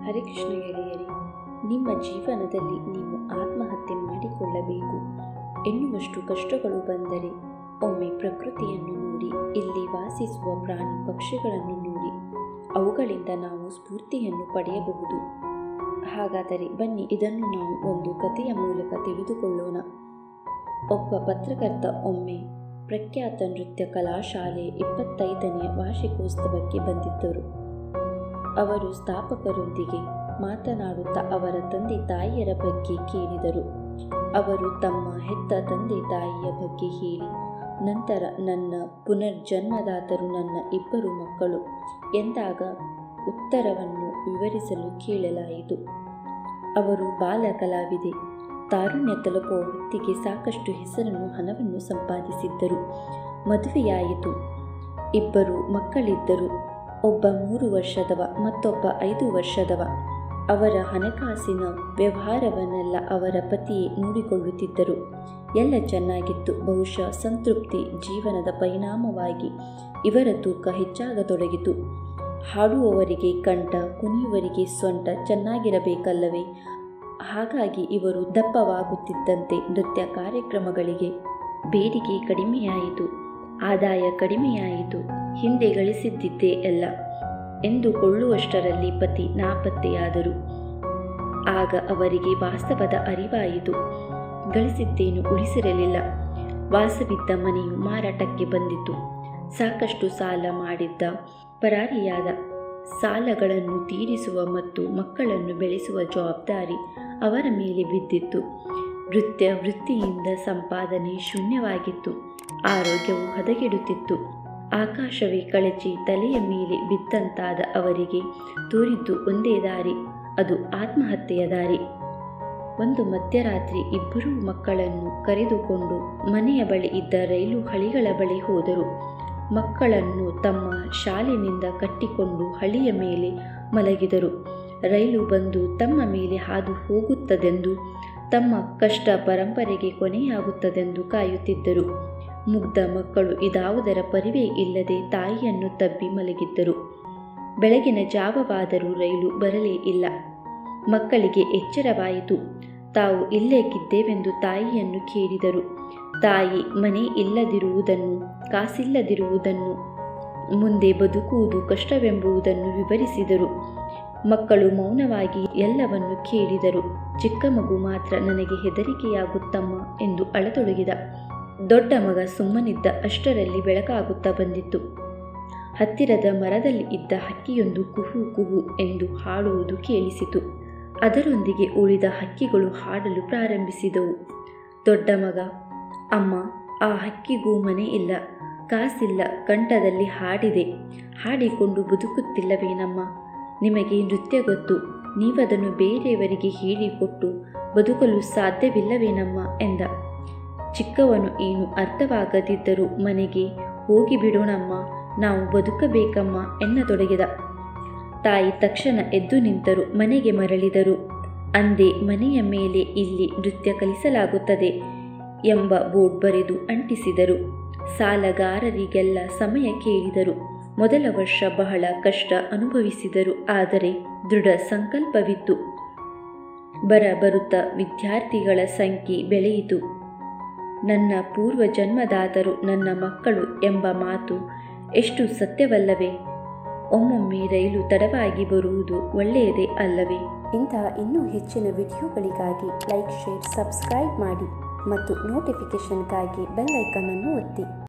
ಹರೇ ಕೃಷ್ಣ ಗೆಳೆಯರೇ, ನಿಮ್ಮ ಜೀವನದಲ್ಲಿ ನೀವು ಆತ್ಮಹತ್ಯೆ ಮಾಡಿಕೊಳ್ಳಬೇಕು ಎನ್ನುವಷ್ಟು ಕಷ್ಟಗಳು ಬಂದರೆ ಒಮ್ಮೆ ಪ್ರಕೃತಿಯನ್ನು ನೋಡಿ, ಇಲ್ಲಿ ವಾಸಿಸುವ ಪ್ರಾಣಿ ಪಕ್ಷಿಗಳನ್ನು ನೋಡಿ ಅವುಗಳಿಂದ ನಾವು ಸ್ಫೂರ್ತಿಯನ್ನು ಪಡೆಯಬಹುದು. ಹಾಗಾದರೆ ಬನ್ನಿ, ಇದನ್ನು ನಾವು ಒಂದು ಕಥೆಯ ಮೂಲಕ ತಿಳಿದುಕೊಳ್ಳೋಣ. ಒಬ್ಬ ಪತ್ರಕರ್ತ ಒಮ್ಮೆ ಪ್ರಖ್ಯಾತ ನೃತ್ಯ ಕಲಾಶಾಲೆ 25ನೇ ವಾರ್ಷಿಕೋತ್ಸವಕ್ಕೆ ಬಂದಿದ್ದರು. ಅವರು ಸ್ಥಾಪಕರೊಂದಿಗೆ ಮಾತನಾಡುತ್ತಾ ಅವರ ತಂದೆ ತಾಯಿಯರ ಬಗ್ಗೆ ಕೇಳಿದರು. ಅವರು ತಮ್ಮ ಹೆತ್ತ ತಂದೆ ತಾಯಿಯ ಬಗ್ಗೆ ಹೇಳಿ, ನಂತರ ನನ್ನ ಪುನರ್ಜನ್ಮದಾತರು ನನ್ನ 2 ಮಕ್ಕಳು ಎಂದಾಗ ಉತ್ತರವನ್ನು ವಿವರಿಸಲು ಕೇಳಲಾಯಿತು. ಅವರು ಬಾಲ ಕಲಾವಿದೆ. ತಾರುಣ್ಯ ತಲುಪುವ ಹೊತ್ತಿಗೆ ಸಾಕಷ್ಟು ಹೆಸರನ್ನು ಹಣವನ್ನು ಸಂಪಾದಿಸಿದ್ದರು. ಮದುವೆಯಾಯಿತು. 2 ಮಕ್ಕಳಿದ್ದರು. ಒಬ್ಬ 3 ವರ್ಷದವ, ಮತ್ತೊಬ್ಬ 5 ವರ್ಷದವ. ಅವರ ಹಣಕಾಸಿನ ವ್ಯವಹಾರವನ್ನೆಲ್ಲ ಅವರ ಪತಿಯೇ ನೋಡಿಕೊಳ್ಳುತ್ತಿದ್ದರು. ಎಲ್ಲ ಚೆನ್ನಾಗಿತ್ತು. ಬಹುಶಃ ಸಂತೃಪ್ತಿ ಜೀವನದ ಪರಿಣಾಮವಾಗಿ ಇವರ ತೂಕ ಹೆಚ್ಚಾಗತೊಡಗಿತು. ಹಾಡುವವರಿಗೆ ಕಂಠ, ಕುಣಿಯುವವರಿಗೆ ಸೊಂಟ ಚೆನ್ನಾಗಿರಬೇಕಲ್ಲವೇ? ಹಾಗಾಗಿ ಇವರು ದಪ್ಪವಾಗುತ್ತಿದ್ದಂತೆ ನೃತ್ಯ ಕಾರ್ಯಕ್ರಮಗಳಿಗೆ ಬೇಡಿಕೆ ಕಡಿಮೆಯಾಯಿತು, ಆದಾಯ ಕಡಿಮೆಯಾಯಿತು. ಹಿಂದೆ ಗಳಿಸಿದ್ದಿದ್ದೇ ಎಲ್ಲ ಎಂದುಕೊಳ್ಳುವಷ್ಟರಲ್ಲಿ ಪತಿ ನಾಪತ್ತೆಯಾದರು. ಆಗ ಅವರಿಗೆ ವಾಸ್ತವದ ಅರಿವಾಯಿತು. ಗಳಿಸಿದ್ದೇನು ಉಳಿಸಿರಲಿಲ್ಲ. ವಾಸವಿದ್ದ ಮನೆಯು ಮಾರಾಟಕ್ಕೆ ಬಂದಿತು. ಸಾಕಷ್ಟು ಸಾಲ ಮಾಡಿದ್ದ ಪರಾರಿಯಾದ. ಸಾಲಗಳನ್ನು ತೀರಿಸುವ ಮತ್ತು ಮಕ್ಕಳನ್ನು ಬೆಳೆಸುವ ಜವಾಬ್ದಾರಿ ಅವರ ಮೇಲೆ ಬಿದ್ದಿತ್ತು. ನೃತ್ಯ ವೃತ್ತಿಯಿಂದ ಸಂಪಾದನೆ ಶೂನ್ಯವಾಗಿತ್ತು. ಆರೋಗ್ಯವು ಹದಗೆಡುತ್ತಿತ್ತು. ಆಕಾಶವೇ ಕಳಚಿ ತಲೆಯ ಮೇಲೆ ಬಿದ್ದಂತಾದ ಅವರಿಗೆ ತೋರಿದ್ದು ಒಂದೇ ದಾರಿ, ಅದು ಆತ್ಮಹತ್ಯೆಯ ದಾರಿ. ಒಂದು ಮಧ್ಯರಾತ್ರಿ 2 ಮಕ್ಕಳನ್ನು ಕರೆದುಕೊಂಡು ಮನೆಯ ಬಳಿ ಇದ್ದ ರೈಲು ಹಳಿಗಳ ಬಳಿ ಹೋದರು. ಮಕ್ಕಳನ್ನು ತಮ್ಮ ಶಾಲಿನಿಂದ ಕಟ್ಟಿಕೊಂಡು ಹಳಿಯ ಮೇಲೆ ಮಲಗಿದರು. ರೈಲು ಬಂದು ತಮ್ಮ ಮೇಲೆ ಹಾದು ಹೋಗುತ್ತದೆಂದು, ತಮ್ಮ ಕಷ್ಟ ಪರಂಪರೆಗೆ ಕೊನೆಯಾಗುತ್ತದೆಂದು ಕಾಯುತ್ತಿದ್ದರು. ಮುಗ್ಧ ಮಕ್ಕಳು ಇದಾವುದರ ಪರಿವೇ ಇಲ್ಲದೆ ತಾಯಿಯನ್ನು ತಬ್ಬಿ ಮಲಗಿದ್ದರು. ಬೆಳಗಿನ ಜಾವವಾದರೂ ರೈಲು ಬರಲೇ ಇಲ್ಲ. ಮಕ್ಕಳಿಗೆ ಎಚ್ಚರವಾಯಿತು. ತಾವು ಇಲ್ಲೇಕಿದ್ದೇವೆಂದು ತಾಯಿಯನ್ನು ಕೇಳಿದರು. ತಾಯಿ ಮನೆ ಇಲ್ಲದಿರುವುದನ್ನು, ಕಾಸಿಲ್ಲದಿರುವುದನ್ನು, ಮುಂದೆ ಬದುಕುವುದು ಕಷ್ಟವೆಂಬುದನ್ನು ವಿವರಿಸಿದರು. ಮಕ್ಕಳು ಮೌನವಾಗಿ ಎಲ್ಲವನ್ನು ಕೇಳಿದರು. ಚಿಕ್ಕ ಮಗು ಮಾತ್ರ ನನಗೆ ಹೆದರಿಕೆಯಾಗುತ್ತಮ್ಮ ಎಂದು ಅಳತೊಡಗಿದ. ದೊಡ್ಡ ಮಗ ಸುಮ್ಮನಿದ್ದ. ಅಷ್ಟರಲ್ಲಿ ಬೆಳಕಾಗುತ್ತಾ ಬಂದಿತ್ತು. ಹತ್ತಿರದ ಮರದಲ್ಲಿ ಇದ್ದ ಹಕ್ಕಿಯೊಂದು ಕುಹು ಕುಹು ಎಂದು ಹಾಡುವುದು ಕೇಳಿಸಿತು. ಅದರೊಂದಿಗೆ ಉಳಿದ ಹಕ್ಕಿಗಳು ಹಾಡಲು ಪ್ರಾರಂಭಿಸಿದವು. ದೊಡ್ಡ ಮಗ, ಅಮ್ಮ, ಆ ಹಕ್ಕಿಗೂ ಮನೆ ಇಲ್ಲ, ಕಾಸಿಲ್ಲ, ಕಂಠದಲ್ಲಿ ಹಾಡಿದೆ, ಹಾಡಿಕೊಂಡು ಬದುಕುತ್ತಿಲ್ಲವೇನಮ್ಮ? ನಿಮಗೆ ನೃತ್ಯ ಗೊತ್ತು, ನೀವದನ್ನು ಬೇರೆಯವರಿಗೆ ಹೇಳಿಕೊಟ್ಟು ಬದುಕಲು ಸಾಧ್ಯವಿಲ್ಲವೇನಮ್ಮ ಎಂದ. ಚಿಕ್ಕವನು ಏನು ಅರ್ಥವಾಗದಿದ್ದರೂ ಮನೆಗೆ ಹೋಗಿಬಿಡೋಣಮ್ಮ, ನಾವು ಬದುಕಬೇಕಮ್ಮ ಎನ್ನತೊಡಗಿದ. ತಾಯಿ ತಕ್ಷಣ ಎದ್ದು ನಿಂತರು. ಮನೆಗೆ ಮರಳಿದರು. ಅಂದೇ ಮನೆಯ ಮೇಲೆ ಇಲ್ಲಿ ನೃತ್ಯ ಕಲಿಸಲಾಗುತ್ತದೆ ಎಂಬ ಬೋರ್ಡ್ ಬರೆದು ಅಂಟಿಸಿದರು. ಸಾಲಗಾರರಿಗೆಲ್ಲ ಸಮಯ ಕೇಳಿದರು. ಮೊದಲ ವರ್ಷ ಬಹಳ ಕಷ್ಟ ಅನುಭವಿಸಿದರು. ಆದರೆ ದೃಢ ಸಂಕಲ್ಪವಿತ್ತು. ಬರುತ್ತಾ ವಿದ್ಯಾರ್ಥಿಗಳ ಸಂಖ್ಯೆ ಬೆಳೆಯಿತು. ನನ್ನ ಪೂರ್ವ ಜನ್ಮದಾತರು ನನ್ನ ಮಕ್ಕಳು ಎಂಬ ಮಾತು ಎಷ್ಟು ಸತ್ಯವಲ್ಲವೇ? ಒಮ್ಮೊಮ್ಮೆ ರೈಲು ತಡವಾಗಿ ಬರುವುದು ಒಳ್ಳೆಯದೇ ಅಲ್ಲವೇ? ಇಂತಹ ಇನ್ನೂ ಹೆಚ್ಚಿನ ವಿಡಿಯೋಗಳಿಗಾಗಿ ಲೈಕ್, ಶೇರ್, ಸಬ್ಸ್ಕ್ರೈಬ್ ಮಾಡಿ ಮತ್ತು ನೋಟಿಫಿಕೇಷನ್ಗಾಗಿ ಬೆಲ್ ಐಕನ್ ಅನ್ನು ಒತ್ತಿ.